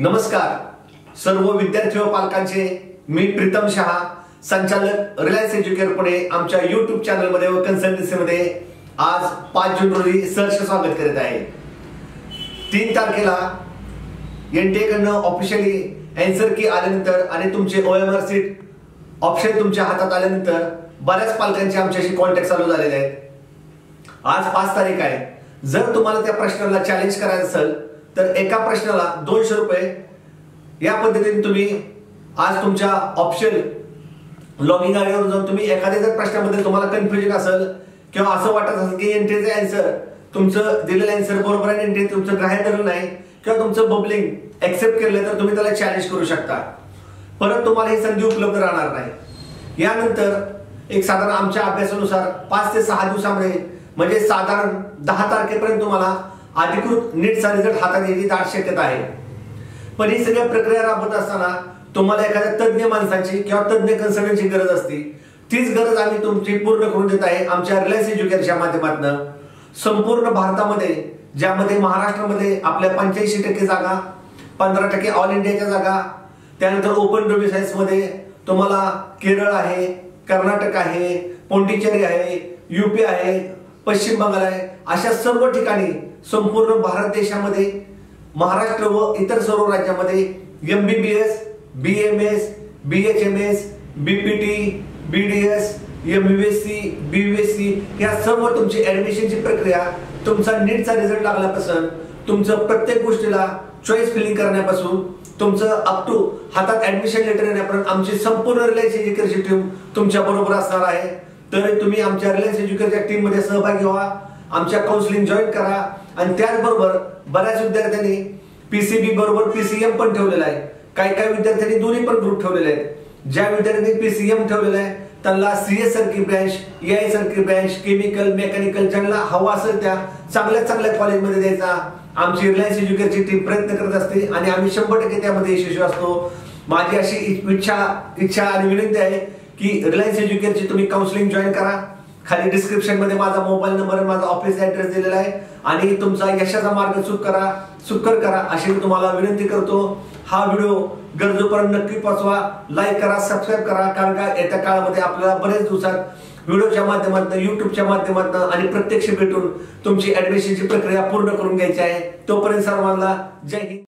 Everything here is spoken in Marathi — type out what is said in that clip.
नमस्कार सर्व विद्यार्थी व पालकांचे मी प्रीतम शहा संचालक रिलायन्स एज्युकेटर पुणे आमच्या YouTube चॅनल मध्ये व कन्सल्टन्सी मध्ये आज 5 जून रोजी सहर्ष स्वागत करत आहे। 3 तारखेला एनटीए कडून ऑफिशियली आन्सर की आल्यानंतर आणि तुमचे OMR सीट ऑप्शन तुमच्या हातात आल्यानंतर बऱ्याच पालकांचे आमच्याशी कॉन्टॅक्ट चालू झालेले आहेत। आज 5 तारीख आहे। जर तुम्हाला त्या प्रश्नाला चॅलेंज करायचं असेल तर एका प्रश्नाला 200 रुपये या पद्धतीने तुम्ही आज तुमच्या ऑप्शन लॉगिन आयडीवर जाऊन तुम्ही एखाद्या जर प्रश्नामध्ये तुम्हाला कन्फ्युजन असेल किंवा असं वाटत असेल की एनटीएचे आन्सर तुमचं दिलेलं आन्सर बरोबर आहे एनटीए तुमचं ग्राह्य धरलं नाही किंवा तुमचं बबलिंग एक्सेप्ट केलं तर तुम्ही त्याला चॅलेंज करू शकता। परत तुम्हाला ही संधी उपलब्ध राहणार नाही। यानंतर एक साधारण आमच्या अभ्यासानुसार 5 ते 6 दिवसामध्ये म्हणजे साधारण 10 तारखेपर्यंत तुम्हाला अधिकृत नीटचा रिझल्ट हातात यायची दाट शक्यता आहे। पण ही सगळी प्रक्रिया राबवत असताना तुम्हाला एखाद्या तज्ञ माणसाची किंवा तज्ञ कन्सल्टंटची गरज असते। तीच गरज आम्ही तुमची पूर्ण करून देत आहे आमच्या रिलायन्स एज्युकेटरच्या माध्यमातून। संपूर्ण भारतामध्ये ज्यामध्ये महाराष्ट्रामध्ये आपल्या 85% जागा, 15% ऑल इंडियाच्या जागा, त्यानंतर ओपन डोमिसाइल्स मध्ये तुम्हाला केरळ आहे, कर्नाटक आहे, पोंडिचेरी आहे, यूपी आहे, पश्चिम बंगाल आहे, अशा सर्व ठिकाणी संपूर्ण भारत देशामध्ये महाराष्ट्र व इतर सर्व राज्यामध्ये MBBS, BMS, BHMS, BPT, BDS, MUSC, BUSC या सर्व तुमची ऍडमिशनची प्रक्रिया तुमचा नीटचा रिझल्ट लागल्यापासून तुमचं प्रत्येक गोष्टीला चॉईस फिलिंग करण्यापासून तुमचं अप टू हातात ऍडमिशन लेटर येण्यापर्यंत आमची संपूर्ण रिलायन्स एज्युकेटरची टीम तुमच्या बरोबर असणार आहे। तर तुम्ही आमच्या रिलायन्स एज्युकेटरच्या टीम मध्ये सहभागी व्हा, आमच्या काउन्सिलिंग जॉईन करा आणि त्याचबरोबर बऱ्याच विद्यार्थ्यांनी PCB बरोबर PCM पण ठेवलेला आहे। काही विद्यार्थ्यांनी दोन्ही पण ग्रुप ठेवलेले आहेत। ज्या विद्यार्थ्यांनी PCM ठेवलेला आहे त्यांना CS सारखी ब्रँच, AI सारखी ब्रँच, केमिकल, मेकॅनिकल ज्यांना हवा असेल त्या चांगल्या कॉलेजमध्ये द्यायचा आमची रिलायन्स एज्युकेटरची टीम प्रयत्न करत असते आणि आम्ही 100% त्यामध्ये यशस्वी असतो। माझी अशी इच्छा आणि विनंती आहे की रिलायन्स एज्युकेटरची तुम्ही काउन्सिलिंग जॉईन करा। खाली डिस्क्रिप्शन मध्ये माझा मोबाईल नंबर आणि माझा ऑफिस ऍड्रेस दिलेला आहे आणि तुमचा यशाचा मार्ग सुकर करा अशी मी तुम्हाला विनंती करतो। हा व्हिडिओ गरजूपर्यंत नक्की पोहोचवा, लाईक करा, सबस्क्राईब करा, कारण का येत्या काळामध्ये आपल्याला बरेच दिवसात व्हिडिओच्या माध्यमातून YouTubeच्या माध्यमातून आणि प्रत्यक्ष भेटून तुमची ऍडमिशनची प्रक्रिया पूर्ण करून घ्यायची आहे। तोपर्यंत सर्वांना जय हिंद।